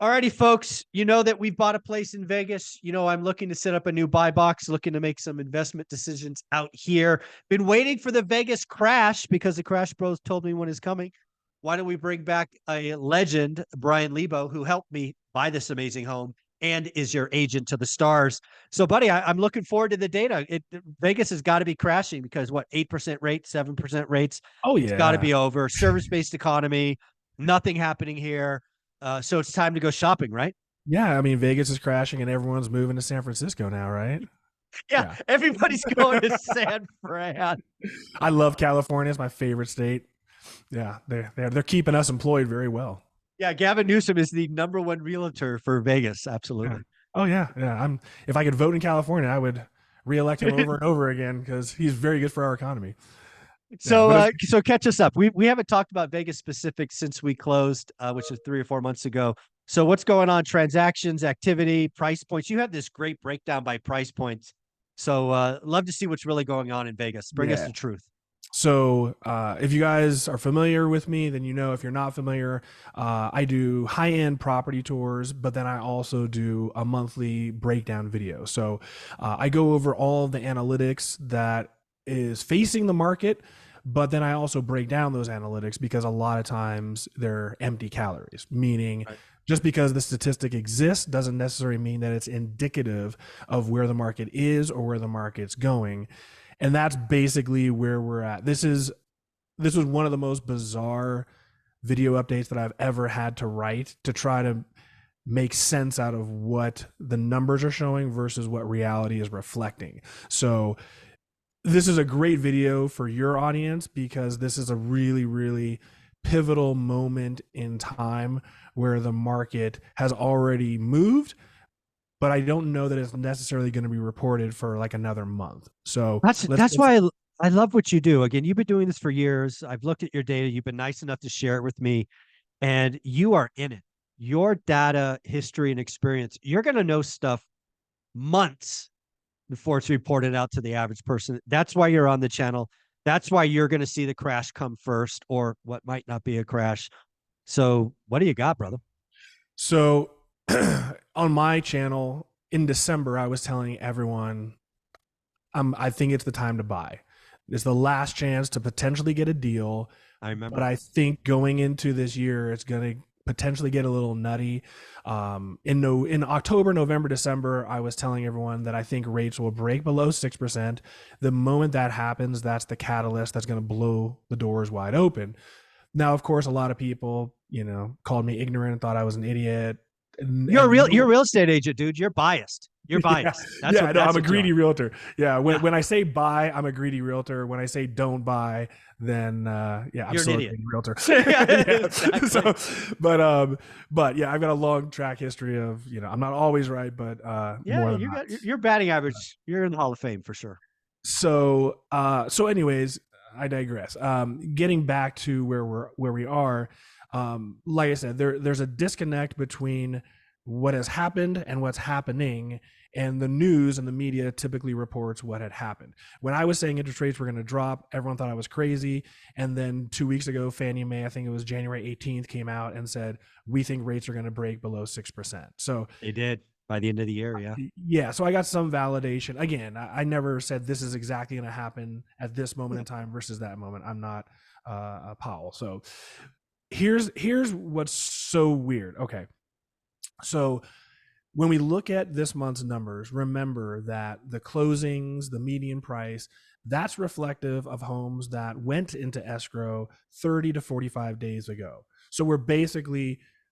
Alrighty, folks, you know that we've bought a place in Vegas. You know, I'm looking to set up a new buy box, looking to make some investment decisions out here. Been waiting for the Vegas crash because the Crash Bros told me when it's coming. Why don't we bring back a legend, Brian Lebo, who helped me buy this amazing home and is your agent to the stars. So, buddy, I'm looking forward to the data. Vegas has got to be crashing because what, 8% rates, 7% rates? Oh It's got to yeah. be over. Service-based economy, nothing happening here. So it's time to go shopping, right? Yeah, I mean Vegas is crashing and everyone's moving to San Francisco now, right? Yeah, Yeah. everybody's going to San Fran. I love California. It's my favorite state. Yeah, they're keeping us employed very well. Yeah, Gavin Newsom is the number one realtor for Vegas. Yeah. Absolutely. Oh yeah, yeah. If I could vote in California, I would reelect him over and over again because he's very good for our economy. Yeah, So, but it's so catch us up. We haven't talked about Vegas specific since we closed, which is 3 or 4 months ago. So, what's going on? Transactions, activity, price points. You have this great breakdown by price points. So, love to see what's really going on in Vegas. Bring us yeah. the truth. So, if you guys are familiar with me, then you know. If you're not familiar, I do high-end property tours, but then I also do a monthly breakdown video. So, I go over all of the analytics that is facing the market, but then I also break down those analytics because a lot of times they're empty calories, meaning Right. just because the statistic exists doesn't necessarily mean that it's indicative of where the market is or where the market's going. And that's basically where we're at. This was one of the most bizarre video updates that I've ever had to write to try to make sense out of what the numbers are showing versus what reality is reflecting. So this is a great video for your audience because this is a really, really pivotal moment in time where the market has already moved, but I don't know that it's necessarily going to be reported for like another month. So That's why I love what you do. Again, you've been doing this for years. I've looked at your data. You've been nice enough to share it with me, and you are in it. Your data, history, and experience. You're going to know stuff months before it's reported out to the average person. That's why you're on the channel. That's why you're going to see the crash come first, or what might not be a crash. So, what do you got, brother? So on my channel in December, I was telling everyone, I think it's the time to buy. It's the last chance to potentially get a deal. I But remember. I think going into this year, it's going to potentially get a little nutty. In October, November, December, I was telling everyone that I think rates will break below 6%. The moment that happens, that's the catalyst that's going to blow the doors wide open. Now, of course, a lot of people, called me ignorant and thought I was an idiot. You're a real estate agent, dude. You're biased. You're Yeah, biased. That's yeah, what no, that's I'm a what you are. greedy realtor. Yeah, Yeah, when I say buy, I'm a greedy realtor. When I say don't buy, then yeah, I'm you're an still a idiot. greedy realtor. Yeah, Yeah. exactly. So, but yeah, I've got a long track history of I'm not always right, but Yeah, more than you not. got your batting average. You're in the Hall of Fame for sure. So anyways, I digress. Getting back to where we are, like I said, there's a disconnect between what has happened and what's happening, and the news and the media typically reports what had happened. When I was saying interest rates were going to drop, everyone thought I was crazy. And then 2 weeks ago, Fannie Mae, I think it was January 18th, came out and said, we think rates are going to break below 6%. So They did by the end of the year. Yeah. yeah, so I got some validation. Again, I never said this is exactly going to happen at this moment in time versus that moment. I'm not a Powell. So here's what's so weird. Okay, so when we look at this month's numbers, remember that the closings, the median price, that's reflective of homes that went into escrow 30 to 45 days ago. So we're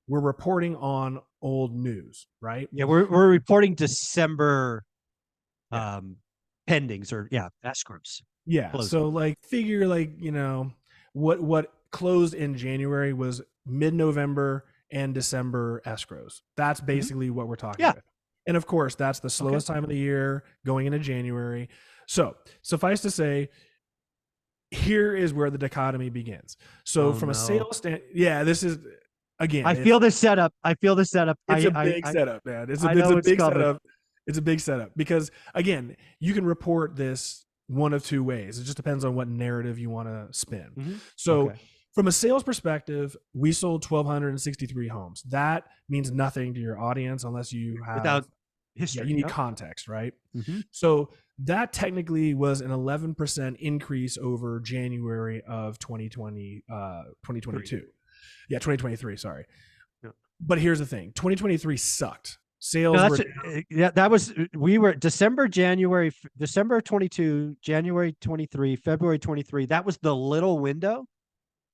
reporting on old news, right? Yeah, we're reporting December Yeah. pendings or yeah, escrows Yeah. closing. So like figure like, what closed in January was mid-November and December escrows. That's Mhm. basically what we're talking Yeah. about. And of course, that's the Okay. slowest time of the year going into January. So suffice to say, here is where the dichotomy begins. So Oh from a no. sales stand, yeah, this is again, I feel the setup. I feel the setup. it's a big setup, man. I It's know a it's big coming. setup. It's a big setup because again, you can report this one of two ways. It just depends on what narrative you want to spin. Hmm. So Okay. from a sales perspective, we sold 1,263 homes. That means nothing to your audience unless you have, Without history. you need Yep. context, right? Mm-hmm. So that technically was an 11% increase over January of 2020, 2022. Yeah, 2023, sorry. Yeah. But here's the thing, 2023 sucked. No, Sales that's were yeah. That was we were December, January, December 22, January 23, February 23. That was the little window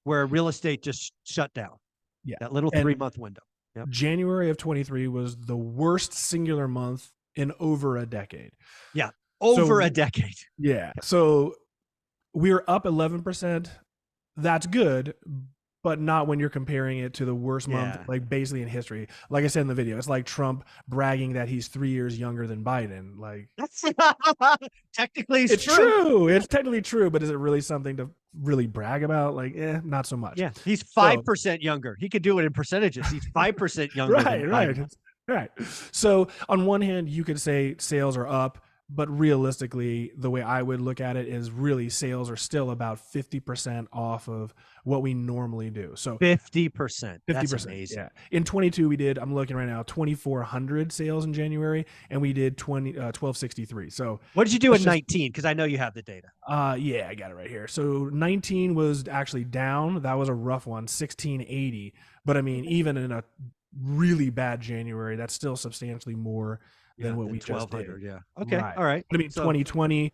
where real estate just shut down. yeah. That little And 3-month window. Yep. January of 23 was the worst singular month in over a decade. Yeah. So Over a decade. yeah. So we were up 11%. That's good, but not when you're comparing it to the worst month, Yeah. like basically in history. Like I said in the video, it's like Trump bragging that he's 3 years younger than Biden. Like, That's technically it's true. It's technically true, but is it really something to really brag about? Like, not so much. Yeah. He's So 5% younger. He could do it in percentages. He's 5% younger than right, Biden. right. So on one hand, you could say sales are up, but realistically, the way I would look at it is really sales are still about 50% off of what we normally do. So 50%. That's 50%. amazing. Yeah. In 22, we did, I'm looking right now, 2,400 sales in January, and we did 1,263. So what did you do in just, 19? Because I know you have the data. yeah, I got it right here. So 19 was actually down. That was a rough one, 1,680. But I mean, even in a really bad January, that's still substantially more than what we just did. Yeah. Okay. Right. All right. But I mean, 2020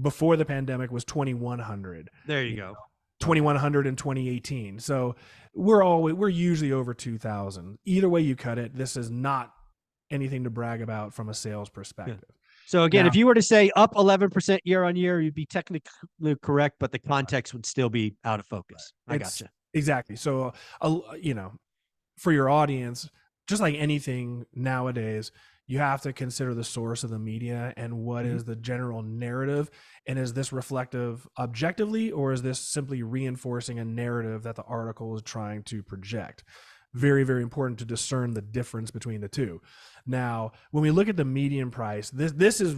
before the pandemic was 2,100. There you go. 2,100 in 2018. So we're usually over 2,000. Either way you cut it, this is not anything to brag about from a sales perspective. Yeah. So again, Now, if you were to say up 11% year on year, you'd be technically correct, but the context would still be out of focus. I gotcha. Exactly. So, for your audience, just like anything nowadays, you have to consider the source of the media and what is the general narrative. And is this reflective objectively, or is this simply reinforcing a narrative that the article is trying to project? Very, very important to discern the difference between the two. Now, when we look at the median price, this is,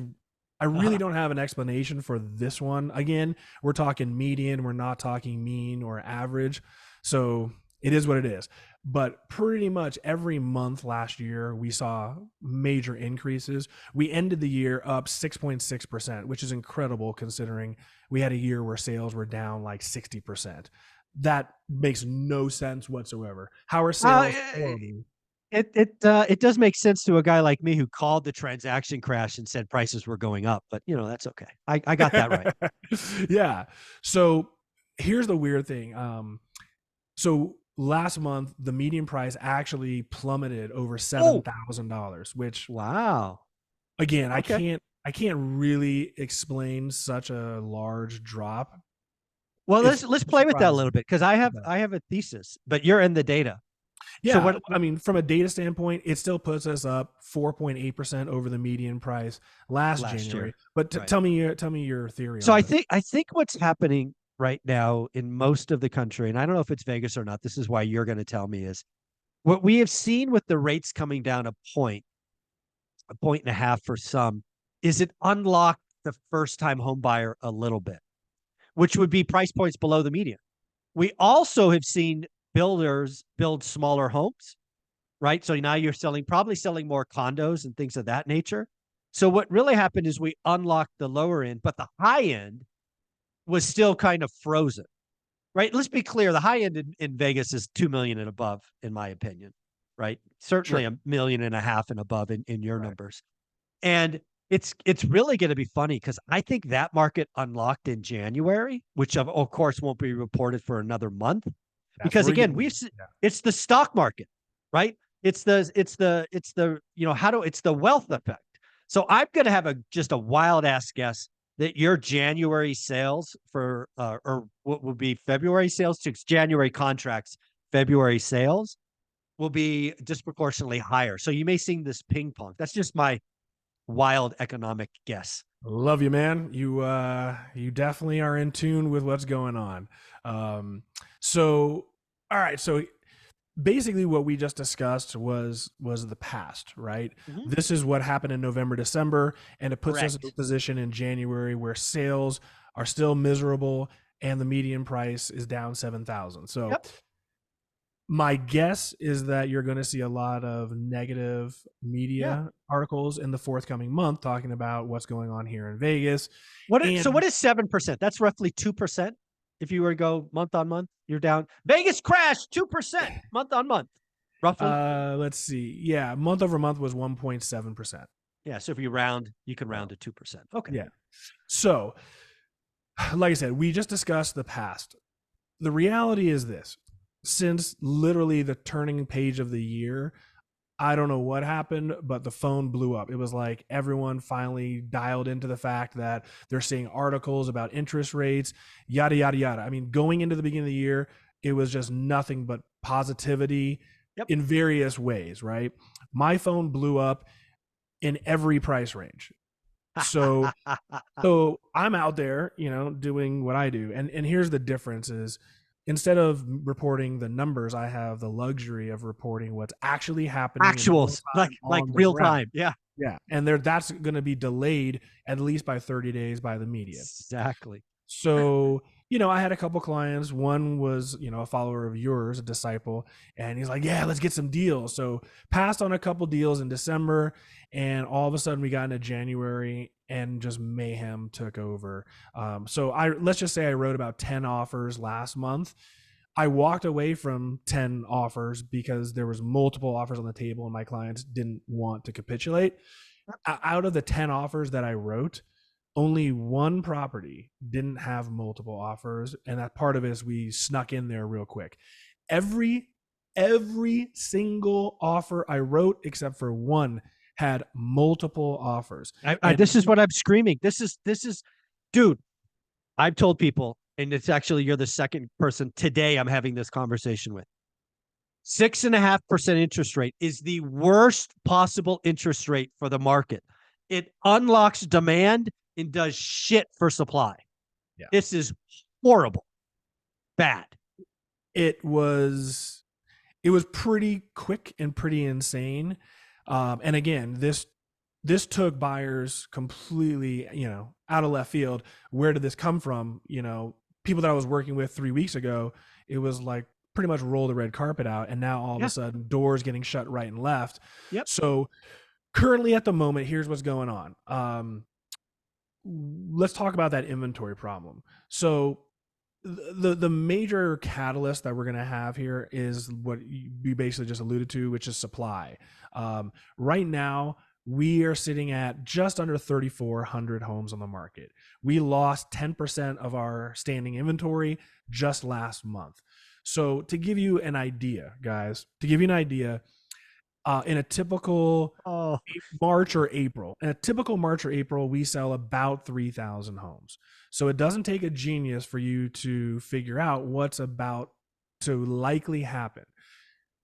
I really don't have an explanation for this one. Again, we're talking median, we're not talking mean or average. So it is what it is. But pretty much every month last year, we saw major increases. We ended the year up 6.6%, which is incredible considering we had a year where sales were down like 60%. That makes no sense whatsoever. How are sales? It does make sense to a guy like me who called the transaction crash and said prices were going up, but that's okay. I got that right. Yeah. So here's the weird thing. So last month, the median price actually plummeted over $7,000, which, wow. Again, okay. I can't really explain such a large drop. Well, let's play with that a little bit, because I have a thesis, but you're in the data. Yeah, so I mean, from a data standpoint, it still puts us up 4.8% over the median price last January. Year. But tell me your theory. So I think what's happening right now in most of the country, and I don't know if it's Vegas or not, this is why you're going to tell me, is what we have seen with the rates coming down a point and a half for some, is it unlocked the first-time home buyer a little bit, which would be price points below the median. We also have seen builders build smaller homes, right? So now you're probably selling more condos and things of that nature. So what really happened is we unlocked the lower end, but the high end was still kind of frozen, right? Let's be clear. The high end in Vegas is 2 million and above, in my opinion, right? Certainly $1.5 million and above in your numbers. And it's really going to be funny, because I think that market unlocked in January, which of course won't be reported for another month. Because again, it's the stock market, right? It's the it's the wealth effect. So I'm going to have just a wild ass guess that your January sales for or what will be February sales to January contracts, February sales will be disproportionately higher. So you may see this ping pong. That's just my wild economic guess. Love you, man. You definitely are in tune with what's going on. So, all right. So basically what we just discussed was the past, right? Mm-hmm. This is what happened in November, December, and it puts us in a position in January where sales are still miserable and the median price is down 7,000. So Yep. my guess is that you're going to see a lot of negative Yeah. media articles in the forthcoming month talking about what's going on here in Vegas. So And what is 7%? That's roughly 2%. If you were to go month on month, you're down. Vegas crash 2% month on month, roughly. let's see. Yeah, month over month was 1.7%. Yeah. So if you round, you can round to 2%. Okay. Yeah. So, like I said, we just discussed the past. The reality is this: since literally the turning page of the year, I don't know what happened, but the phone blew up. It was like everyone finally dialed into the fact that they're seeing articles about interest rates, yada, yada, yada. I mean, going into the beginning of the year, it was just nothing but positivity Yep. in various ways, right? My phone blew up in every price range. So so I'm out there, doing what I do. And here's the difference is instead of reporting the numbers, I have the luxury of reporting what's actually happening in real Actuals, like time on the real ground. time. Yeah. Yeah. And that's going to be delayed at least by 30 days by the media. Exactly. So, I had a couple clients. One was, a follower of yours, a disciple, and he's like, yeah, let's get some deals. So passed on a couple deals in December, and all of a sudden we got into January and just mayhem took over. So let's just say I wrote about 10 offers last month. I walked away from 10 offers because there was multiple offers on the table and my clients didn't want to capitulate. Out of the 10 offers that I wrote, only one property didn't have multiple offers, and that part of it is we snuck in there real quick. Every single offer I wrote except for one had multiple offers. This is what I'm screaming. This is, dude. I've told people, and it's actually you're the second person today I'm having this conversation with. 6.5% interest rate is the worst possible interest rate for the market. It unlocks demand and does shit for supply. Yeah. This is horrible. Bad. It was pretty quick and pretty insane. And again, this took buyers completely, out of left field. Where did this come from? People that I was working with 3 weeks ago, it was like pretty much roll the red carpet out. And now all of a sudden doors getting shut right and left. Yep. So currently at the moment, here's what's going on. Let's talk about that inventory problem. So the major catalyst that we're going to have here is what you basically just alluded to, which is supply. Right now, we are sitting at just under 3,400 homes on the market. We lost 10% of our standing inventory just last month. So to give you an idea, guys, in a typical March or April, we sell about 3,000 homes. So it doesn't take a genius for you to figure out what's about to likely happen.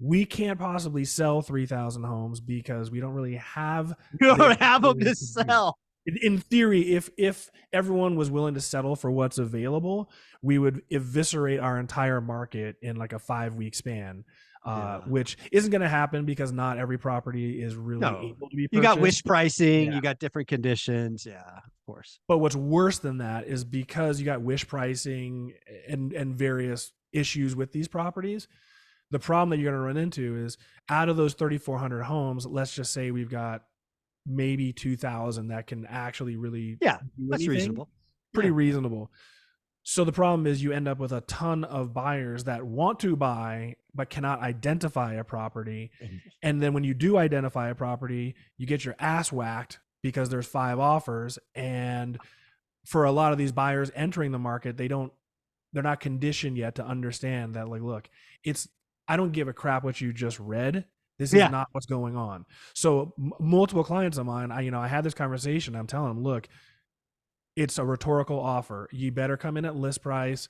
We can't possibly sell 3,000 homes because we don't really have. You don't have them to sell. In theory, if everyone was willing to settle for what's available, we would eviscerate our entire market in like a 5-week span. Which isn't going to happen because not every property is really able to be purchased. You got wish pricing, you got different conditions. Yeah, of course. But what's worse than that is because you got wish pricing and various issues with these properties, the problem that you're going to run into is out of those 3,400 homes, let's just say we've got maybe 2,000 that can actually really do that's anything. Reasonable. Pretty reasonable. So the problem is you end up with a ton of buyers that want to buy but cannot identify a property. And then when you do identify a property, you get your ass whacked because there's 5 offers. And for a lot of these buyers entering the market, they're not conditioned yet to understand that, like, look, I don't give a crap what you just read. This is not what's going on. So multiple clients of mine, I had this conversation. I'm telling them, look, it's a rhetorical offer. You better come in at list price.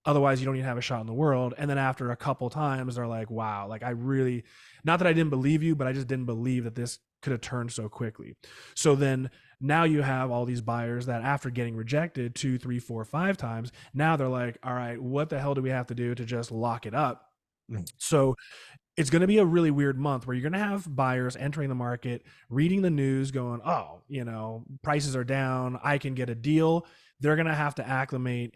Otherwise, you don't even have a shot in the world. And then after a couple times, they're like, wow, like I really, not that I didn't believe you, but I just didn't believe that this could have turned so quickly. So then now you have all these buyers that after getting rejected 2, 3, 4, 5 times, now they're like, all right, what the hell do we have to do to just lock it up? So it's going to be a really weird month where you're going to have buyers entering the market, reading the news, going, oh, prices are down. I can get a deal. they're going to have to acclimate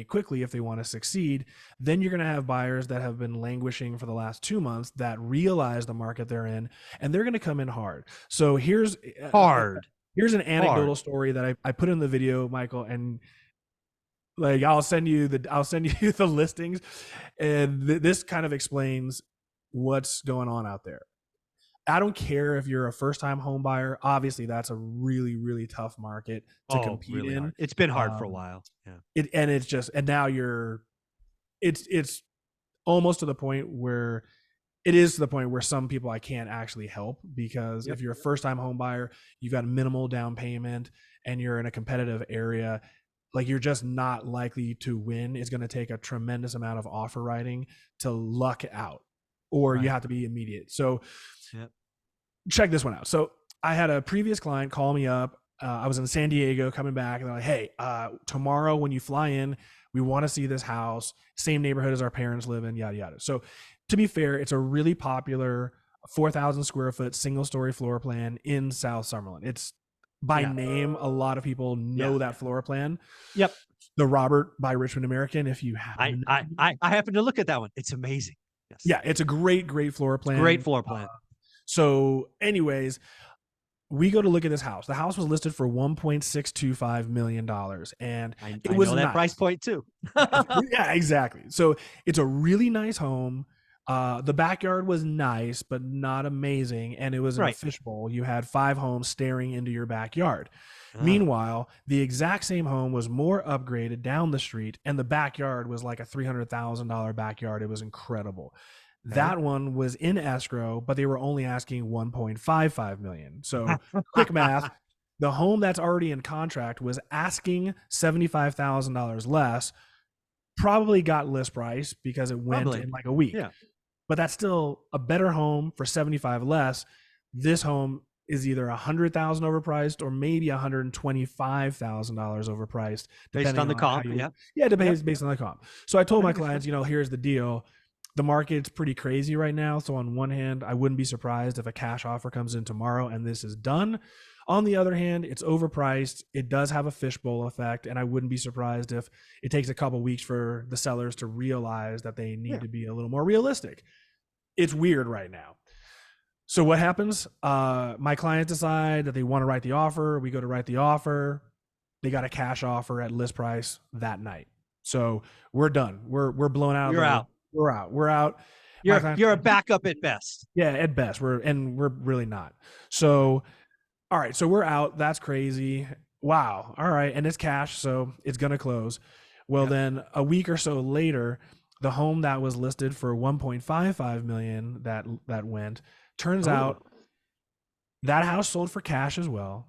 quickly if they want to succeed. Then you're going to have buyers that have been languishing for the last 2 months that realize the market they're in, and they're going to come in hard. So Hard, here's an hard. anecdotal story that I put in the video, Michael, and like I'll send you the listings, and this kind of explains what's going on out there. I don't care if you're a first time home buyer. Obviously, that's a really, really tough market to Oh, compete really in. hard. It's been hard for a Um, while. Yeah. and now it's almost to the point where it is to the point where some people I can't actually help, because Yep. if you're a first time home buyer, you've got a minimal down payment and you're in a competitive area, like you're just not likely to win. It's going to take a tremendous amount of offer writing to luck out, or you Right. have to be immediate. So Yep. check this one out. So I had a previous client call me up. I was in San Diego coming back, and they're like, hey, tomorrow when you fly in, we want to see this house, same neighborhood as our parents live in, yada, yada. So to be fair, it's a really popular 4,000 square foot single story floor plan in South Summerlin. It's by Yeah. name. A lot of people know Yeah. that floor plan. Yep. The Robert by Richmond American, if you happen I, to I, know. I, I happen to look at that one. It's amazing. Yes. Yeah, it's a great floor It's a great plan. floor plan. So anyways, we go to look at this house. The house was listed for $1.625 million. And it I was know that nice. price point too. Yeah, exactly. So it's a really nice home. The backyard was nice, but not amazing. And it was in a Right. fishbowl. You had 5 homes staring into your backyard. Ah, Meanwhile, the exact same home was more upgraded down the street, and the backyard was like a $300,000 backyard. It was incredible. okay. That one was in escrow, but they were only asking 1.55 million. So quick math, the home that's already in contract was asking $75,000 less, probably got list price because it went Probably. in like a week. Yeah. But that's still a better home for 75 less. This home is either 100,000 overpriced or maybe $125,000 overpriced, Based depending on the on how comp. you. Yeah. Yeah, it depends Yep. based on the comp. So I told I my think it's fair. clients, here's the deal. The market's pretty crazy right now. So on one hand, I wouldn't be surprised if a cash offer comes in tomorrow and this is done. On the other hand, it's overpriced. It does have a fishbowl effect, and I wouldn't be surprised if it takes a couple weeks for the sellers to realize that they need Yeah. to be a little more realistic. It's weird right now. So what happens? My clients decide that they want to write the offer. We go to write the offer. They got a cash offer at list price that night. So we're done. We're blown out. You're out. We're out. We're out. My clients, You're a backup at best. yeah, at best. We're really not. So all right, so we're out. That's crazy. Wow. All right, and it's cash, so it's gonna close. Well, Yep. then a week or so later, the home that was listed for 1.55 million that went, turns out Oh. that house sold for cash as well.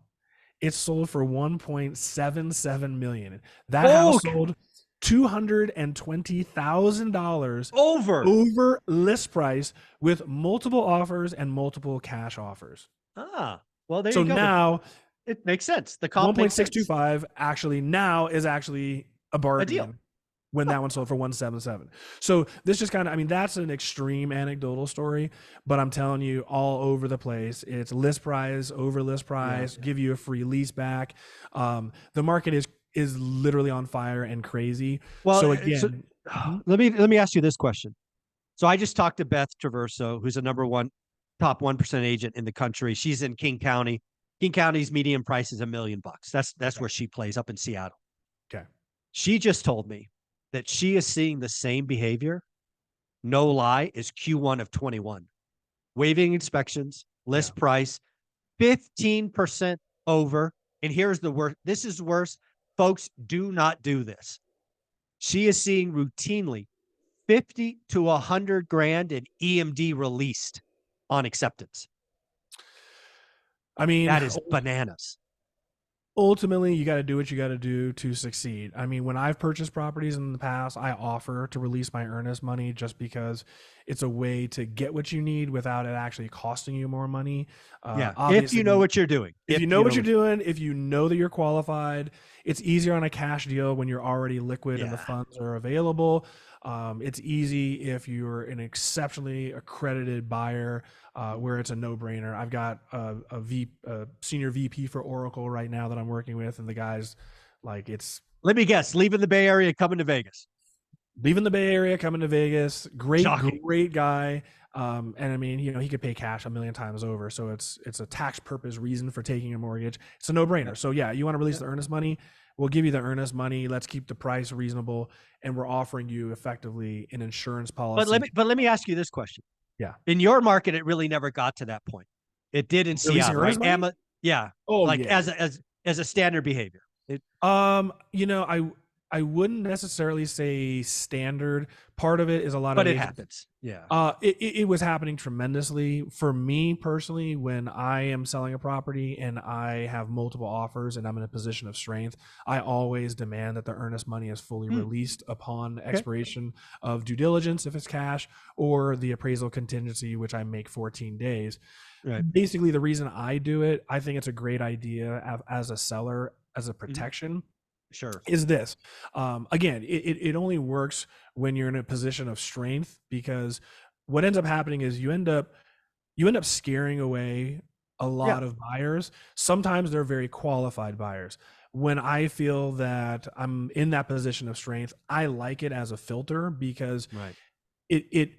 It sold for 1.77 million. That house sold $220,000 Over. over list price with multiple offers and multiple cash offers. Ah. Well, there So you go. now It makes sense. The comp makes sense. 1.625 actually now is actually a bargain deal. when that one sold for 177. So this just kind of, that's an extreme anecdotal story, but I'm telling you, all over the place. It's list price, over list price, give you a free lease back. The market is literally on fire and crazy. Well, so again, let me ask you this question. So I just talked to Beth Traverso, who's a top 1% agent in the country. She's in King County. King County's median price is $1 million. That's where she plays, up in Seattle. Okay. She just told me that she is seeing the same behavior, no lie, is Q1 of 21. Waiving inspections, list price, 15% over. And here's the worst. This is worse. Folks, do not do this. She is seeing routinely 50 to 100 grand in EMD released on acceptance. That is bananas. Ultimately, you got to do what you got to do to succeed. When I've purchased properties in the past, I offer to release my earnest money just because it's a way to get what you need without it actually costing you more money. If you know what you're doing. If you know what you're doing, if you know that you're qualified, it's easier on a cash deal when you're already liquid and the funds are available. It's easy if you're an exceptionally accredited buyer, where it's a no-brainer. I've got a senior VP for Oracle right now that I'm working with, and the guy's like, it's Let me guess. Leaving the Bay Area, coming to Vegas. Leaving the Bay Area, coming to Vegas. Great, Shocking. great guy. And I mean, he could pay cash a million times over. So it's a tax purpose reason for taking a mortgage. It's a no brainer. Yep. So yeah, you want to release Yep. the earnest money? We'll give you the earnest money. Let's keep the price reasonable, and we're offering you effectively an insurance policy. But let me ask you this question. Yeah. In your market, it really never got to that point. It did in Releasing Seattle, right? earnest money? Yeah. Oh Like yeah. as a standard behavior. I wouldn't necessarily say standard. Part of it is a lot But of it agents. happens. Yeah. It was happening tremendously for me personally when I am selling a property and I have multiple offers and I'm in a position of strength. I always demand that the earnest money is fully released upon expiration of due diligence if it's cash, or the appraisal contingency, which I make 14 days. Right. Basically, the reason I do it, I think it's a great idea as a seller, as a protection. Sure. Is this again, it only works when you're in a position of strength, because what ends up happening is you end up scaring away a lot of buyers. Sometimes they're very qualified buyers. When I feel that I'm in that position of strength, I like it as a filter, because it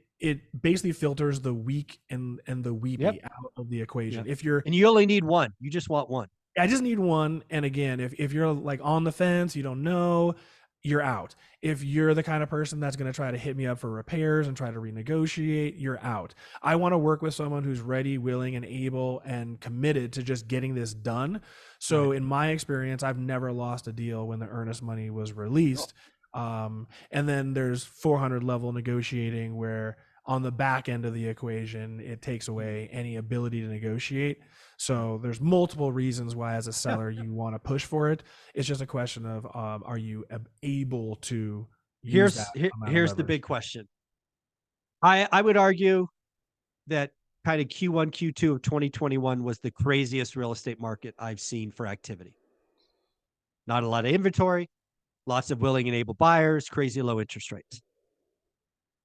basically filters the weak and the weepy out of the equation. If you're, and you only need one, you just want one. I just need one. And again, if you're like on the fence, you don't know, you're out. If you're the kind of person that's going to try to hit me up for repairs and try to renegotiate, you're out. I want to work with someone who's ready, willing, and able and committed to just getting this done. So in my experience, I've never lost a deal when the earnest money was released. And then there's 400 level negotiating, where on the back end of the equation, it takes away any ability to negotiate. So there's multiple reasons why, as a seller, you want to push for it. It's just a question of, are you able to use that amount of here's the leverage? big question. I would argue that kind of Q1, Q2 of 2021 was the craziest real estate market I've seen for activity. Not a lot of inventory, lots of willing and able buyers, crazy low interest rates.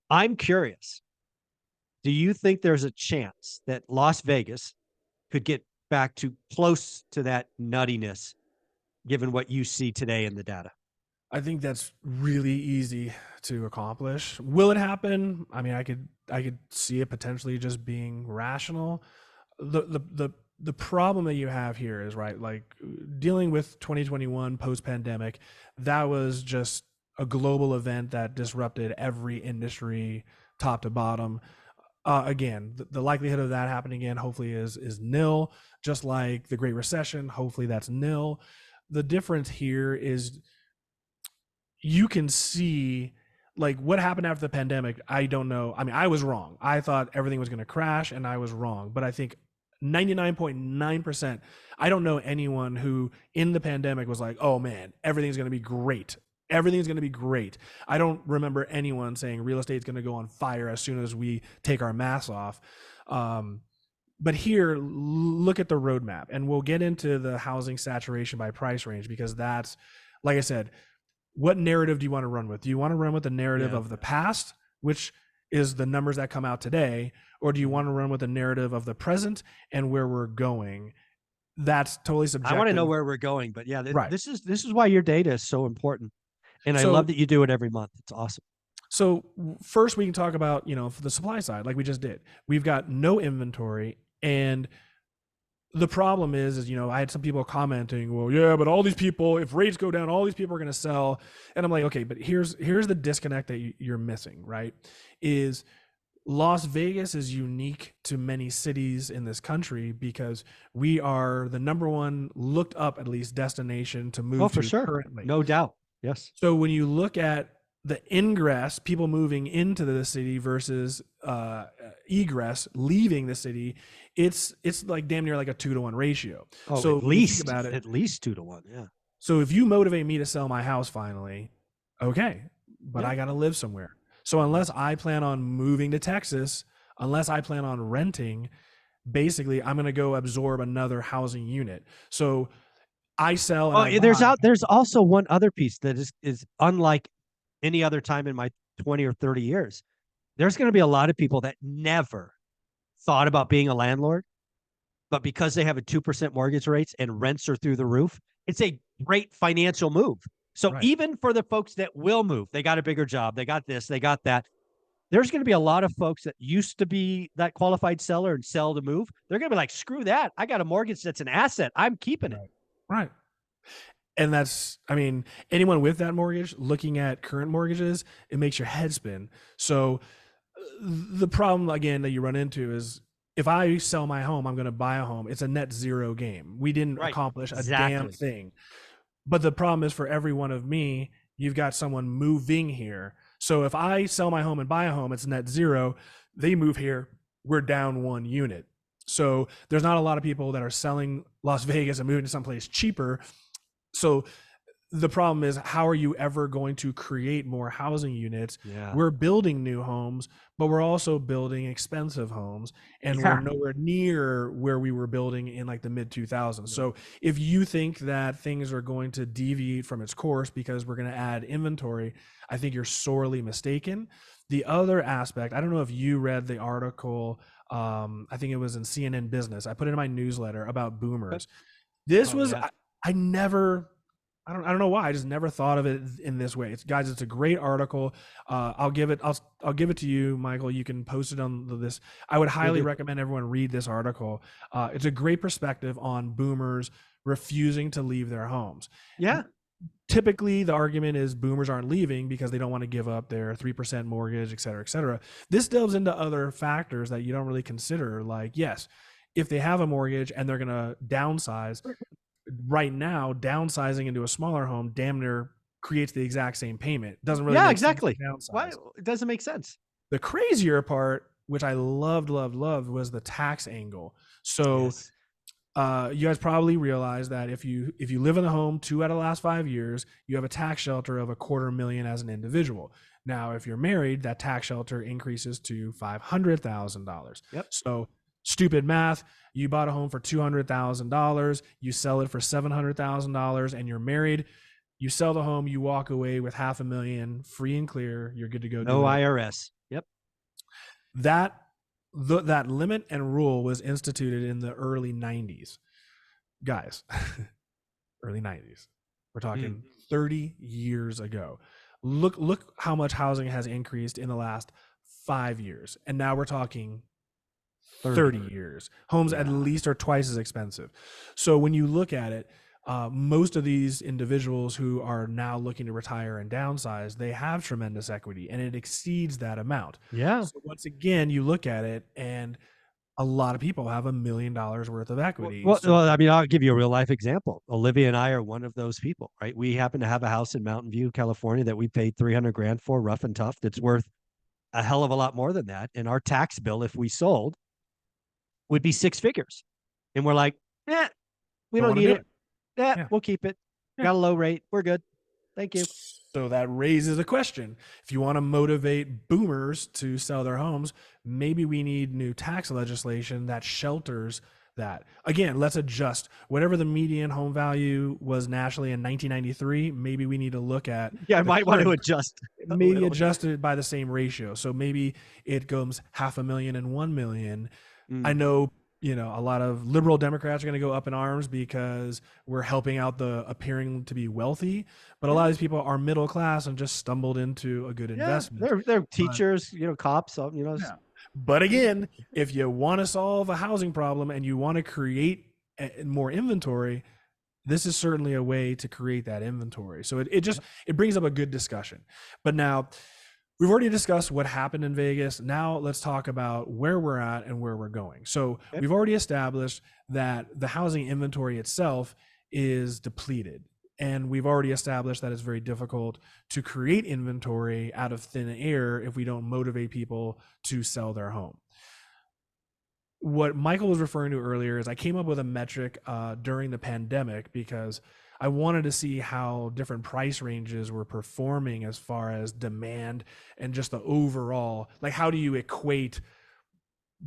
I'm curious. Do you think there's a chance that Las Vegas could get back to close to that nuttiness, given what you see today in the data? I think that's really easy to accomplish. Will it happen? I mean, I could see it potentially just being rational. The problem that you have here is, right, like dealing with 2021 post-pandemic, that was just a global event that disrupted every industry top to bottom. Again, the likelihood of that happening again, hopefully, is nil. Just like the Great Recession, hopefully that's nil. The difference here is you can see, like, what happened after the pandemic. I don't know. I mean, I was wrong. I thought everything was going to crash, and I was wrong. But I think 99.9%, I don't know anyone who in the pandemic was like, oh man, everything's going to be great. Everything's going to be great. I don't remember anyone saying real estate's going to go on fire as soon as we take our masks off. But here, look at the roadmap, and we'll get into the housing saturation by price range, because that's, like I said, what narrative do you want to run with? Do you want to run with the narrative of the past, which is the numbers that come out today, or do you want to run with the narrative of the present and where we're going? That's totally subjective. I want to know where we're going, but yeah, Right. This is why your data is so important. And I love that you do it every month. It's awesome. So first we can talk about, for the supply side, like we just did. We've got no inventory, and the problem is, I had some people commenting, well, yeah, but all these people, if rates go down, all these people are going to sell. And I'm like, okay, but here's the disconnect that you're missing, right? Is Las Vegas is unique to many cities in this country because we are the number one looked up, at least, destination to move to currently. No doubt. Yes. So when you look at the ingress, people moving into the city versus egress, leaving the city, it's like damn near like a 2-to-1 ratio. Oh, so at least about it, at least 2-to-1. Yeah. So if you motivate me to sell my house finally, okay, but I got to live somewhere. So unless I plan on moving to Texas, unless I plan on renting, basically I'm going to go absorb another housing unit. So I sell. And there's also one other piece that is unlike any other time in my 20 or 30 years. There's going to be a lot of people that never thought about being a landlord, but because they have a 2% mortgage rates and rents are through the roof, it's a great financial move. So Right. even for the folks that will move, they got a bigger job, they got this, they got that. There's going to be a lot of folks that used to be that qualified seller and sell to move. They're going to be like, screw that. I got a mortgage that's an asset. I'm keeping it. Right. Right. And that's, I mean, anyone with that mortgage looking at current mortgages, it makes your head spin. So the problem again that you run into is if I sell my home, I'm going to buy a home. It's a net zero game. We didn't Right. accomplish a damn Exactly. thing. But the problem is for every one of me, you've got someone moving here. So if I sell my home and buy a home, it's net zero. They move here, we're down one unit. So there's not a lot of people that are selling Las Vegas and moving to someplace cheaper. So the problem is, how are you ever going to create more housing units? Yeah. We're building new homes, but we're also building expensive homes, and we're Yeah. nowhere near where we were building in like the mid 2000s. So if you think that things are going to deviate from its course because we're going to add inventory, I think you're sorely mistaken. The other aspect, I don't know if you read the article, I think it was in CNN Business. I put it in my newsletter about boomers. This Oh, was, yeah. I never, I don't know why. I just never thought of it in this way. It's guys, it's a great article. I'll give it to you, Michael. You can post it on this. I would highly recommend everyone read this article. It's a great perspective on boomers refusing to leave their homes. Yeah. Typically, the argument is boomers aren't leaving because they don't want to give up their 3% mortgage, et cetera, et cetera. This delves into other factors that you don't really consider. Like, yes, if they have a mortgage and they're going to downsize, right now, downsizing into a smaller home damn near creates the exact same payment. Doesn't really Yeah, make exactly. sense to Why? downsize. It doesn't make sense. The crazier part, which I loved, was the tax angle. So Yes. you guys probably realize that if you live in a home 2 out of the last 5 years, you have a tax shelter of $250,000 as an individual. Now, if you're married, that tax shelter increases to $500,000. Yep. So stupid math. You bought a home for $200,000. You sell it for $700,000, and you're married. You sell the home. You walk away with $500,000 free and clear. You're good to go. No do it. IRS. Yep. That limit and rule was instituted in the early 90s. Guys, early 90s. We're talking 30 years ago. Look how much housing has increased in the last 5 years. And now we're talking 30 years. Homes at least are twice as expensive. So when you look at it, most of these individuals who are now looking to retire and downsize, they have tremendous equity, and it exceeds that amount. Yeah. So once again, you look at it, and a lot of people have $1 million worth of equity. Well, I mean, I'll give you a real life example. Olivia and I are one of those people, right? We happen to have a house in Mountain View, California that we paid $300,000 for, rough and tough. That's worth a hell of a lot more than that. And our tax bill, if we sold, would be 6 figures. And we're like, we don't need it. Yeah, we'll keep it. Got a low rate. We're good. Thank you. So that raises a question. If you want to motivate boomers to sell their homes, maybe we need new tax legislation that shelters that. Again, let's adjust. Whatever the median home value was nationally in 1993, maybe we need to look at. Yeah, I might want to adjust. Maybe adjust it by the same ratio. So maybe it goes $500,000 and $1 million. I know, a lot of liberal Democrats are going to go up in arms because we're helping out the appearing to be wealthy, but a lot of these people are middle class and just stumbled into a good investment. They're teachers, cops, But again, if you want to solve a housing problem and you want to create more inventory, this is certainly a way to create that inventory. So it brings up a good discussion. But now, we've already discussed what happened in Vegas. Now let's talk about where we're at and where we're going. So we've already established that the housing inventory itself is depleted. And we've already established that it's very difficult to create inventory out of thin air if we don't motivate people to sell their home. What Michael was referring to earlier is I came up with a metric during the pandemic because I wanted to see how different price ranges were performing as far as demand and just the overall, like how do you equate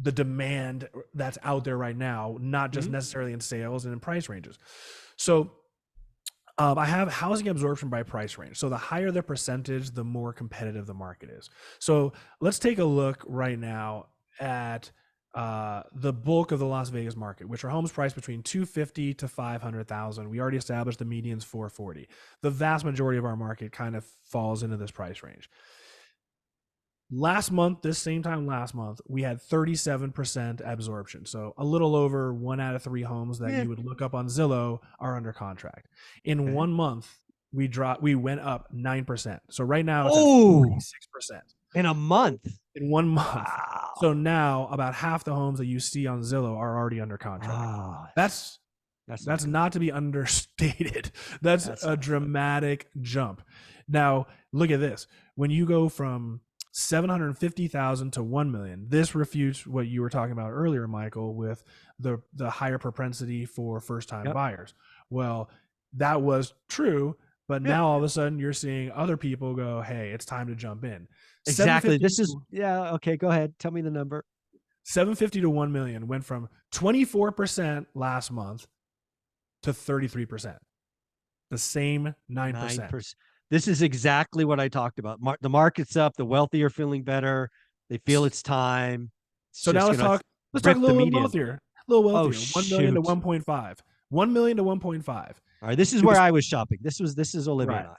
the demand that's out there right now, not just necessarily in sales and in price ranges. So I have housing absorption by price range. So the higher the percentage, the more competitive the market is. So let's take a look right now at the bulk of the Las Vegas market, which are homes priced between 250 to 500,000. We already established the median's 440. The vast majority of our market kind of falls into this price range. Last month, this same time last month, we had 37% absorption. So a little over 1 out of 3 homes that Yeah. you would look up on Zillow are under contract. In Okay. 1 month, we went up 9%. So right now it's at Oh, 46% in a month. in 1 month. Wow. So now about half the homes that you see on Zillow are already under contract. Oh, That's that's not to be understated. That's a dramatic jump. Now, look at this. When you go from 750,000 to 1 million, this refutes what you were talking about earlier, Michael, with the higher propensity for first-time buyers. Well, that was true, but now all of a sudden you're seeing other people go, hey, it's time to jump in. Exactly. This is, okay, go ahead. Tell me the number. 750 to 1 million went from 24% last month to 33%. The same 9%. This is exactly what I talked about. The market's up. The wealthy are feeling better. They feel it's time. So now let's talk a little wealthier. A little wealthier. 1 million to 1.5. 1 million to 1.5. All right. This is where I was shopping. This is Olivia and I.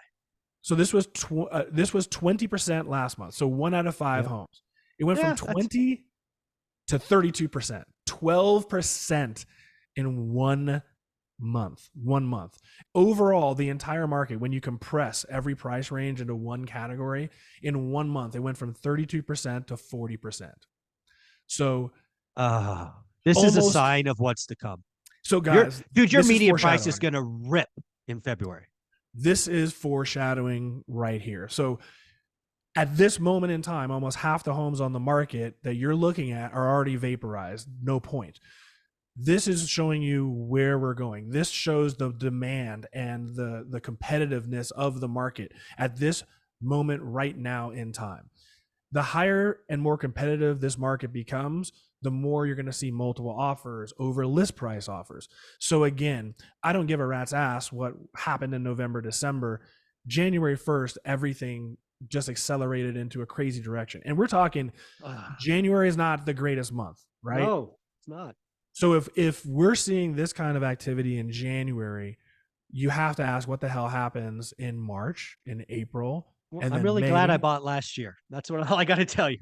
So this was 20% last month. So 1 out of 5 homes. It went from 20 to 32%. 12% in 1 month. 1 month. Overall, the entire market, when you compress every price range into one category, in 1 month, it went from 32% to 40%. So this is a sign of what's to come. So guys, your median price is going to rip in February. This is foreshadowing right here. So at this moment in time, almost half the homes on the market that you're looking at are already vaporized. No point. This is showing you where we're going. This shows the demand and the competitiveness of the market at this moment right now in time. The higher and more competitive this market becomes, the more you're going to see multiple offers over list price offers. So again, I don't give a rat's ass what happened in November, December. January 1st, everything just accelerated into a crazy direction. And we're talking January is not the greatest month, right? No, it's not. So if we're seeing this kind of activity in January, you have to ask what the hell happens in March, in April. Well, I'm really glad I bought last year. That's all I got to tell you.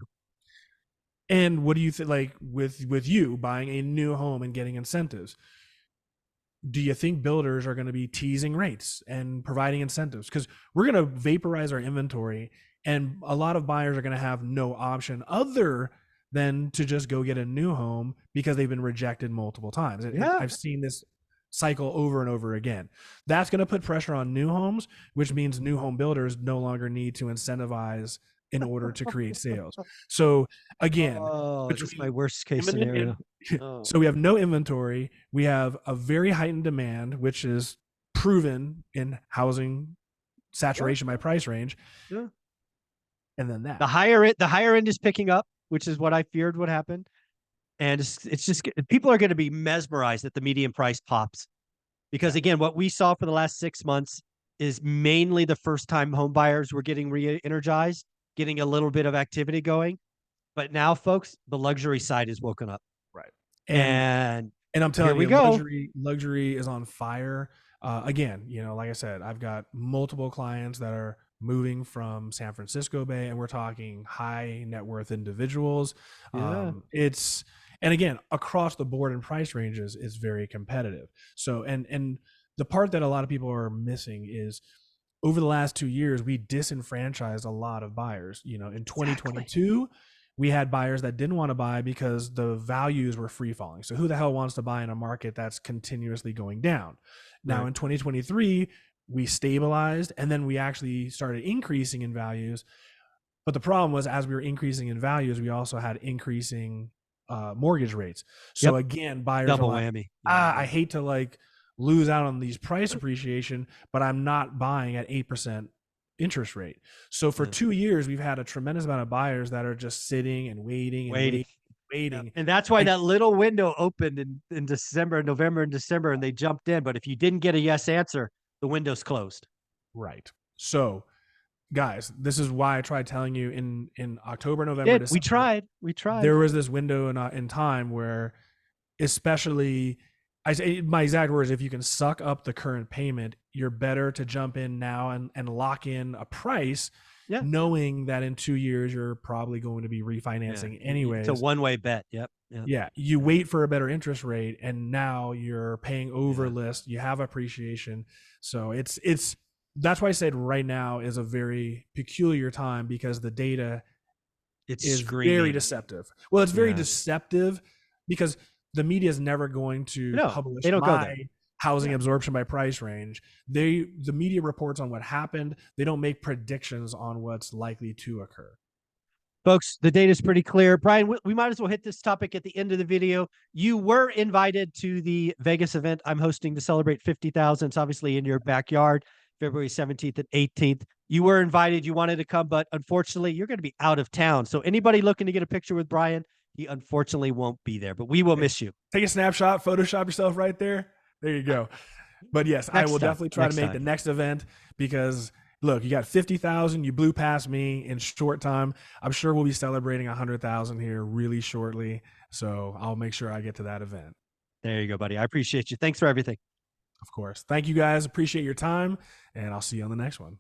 And what do you think, like with you buying a new home and getting incentives? Do you think builders are going to be teasing rates and providing incentives? Because we're going to vaporize our inventory, and a lot of buyers are going to have no option other than to just go get a new home because they've been rejected multiple times. I've seen this cycle over and over again. That's going to put pressure on new homes, which means new home builders no longer need to incentivize in order to create sales. So again, this is my worst case scenario. So we have no inventory. We have a very heightened demand, which is proven in housing saturation by price range. Yeah. And then that the higher end is picking up, which is what I feared would happen. And it's just, people are going to be mesmerized that the median price pops. Because again, what we saw for the last 6 months is mainly the first time home buyers were getting re-energized, getting a little bit of activity going. But now, folks, the luxury side is woken up. Right. And I'm telling you, luxury is on fire. Again, like I said, I've got multiple clients that are moving from San Francisco Bay, and we're talking high net worth individuals. And again, across the board in price ranges is very competitive. So, and the part that a lot of people are missing is over the last 2 years, we disenfranchised a lot of buyers. In 2022, we had buyers that didn't want to buy because the values were free falling. So who the hell wants to buy in a market that's continuously going down? Now in 2023, we stabilized, and then we actually started increasing in values. But the problem was, as we were increasing in values, we also had increasing mortgage rates. So again, buyers double are like, whammy. I hate to lose out on these price appreciation, but I'm not buying at 8% interest rate. So for 2 years, we've had a tremendous amount of buyers that are just sitting and waiting. And that's why that little window opened in December, November and December, and they jumped in. But if you didn't get a yes answer, the window's closed. Right. So guys, this is why I tried telling you in October, November, Did we December, tried? We tried. there was this window in time where, especially, I say my exact words, if you can suck up the current payment, you're better to jump in now and lock in a price, Yeah. knowing that in 2 years you're probably going to be refinancing anyways. It's a one-way bet. Yep. Yep. Yeah, you wait for a better interest rate, and now you're paying over list. You have appreciation, so it's that's why I said right now is a very peculiar time, because the data It's is screaming. very deceptive. Well, it's very deceptive because the media is never going to publish they don't go my there. housing absorption by price range. The media reports on what happened. They don't make predictions on what's likely to occur. Folks, the data is pretty clear. Brian, we might as well hit this topic at the end of the video. You were invited to the Vegas event I'm hosting to celebrate 50,000. It's obviously in your backyard, February 17th and 18th. You were invited. You wanted to come, but unfortunately, you're going to be out of town. So anybody looking to get a picture with Brian, he unfortunately won't be there, but we will miss you. Take a snapshot, Photoshop yourself right there. There you go. But yes, I will definitely try to make the next event, because look, you got 50,000, you blew past me in short time. I'm sure we'll be celebrating 100,000 here really shortly. So I'll make sure I get to that event. There you go, buddy. I appreciate you. Thanks for everything. Of course. Thank you guys. Appreciate your time, and I'll see you on the next one.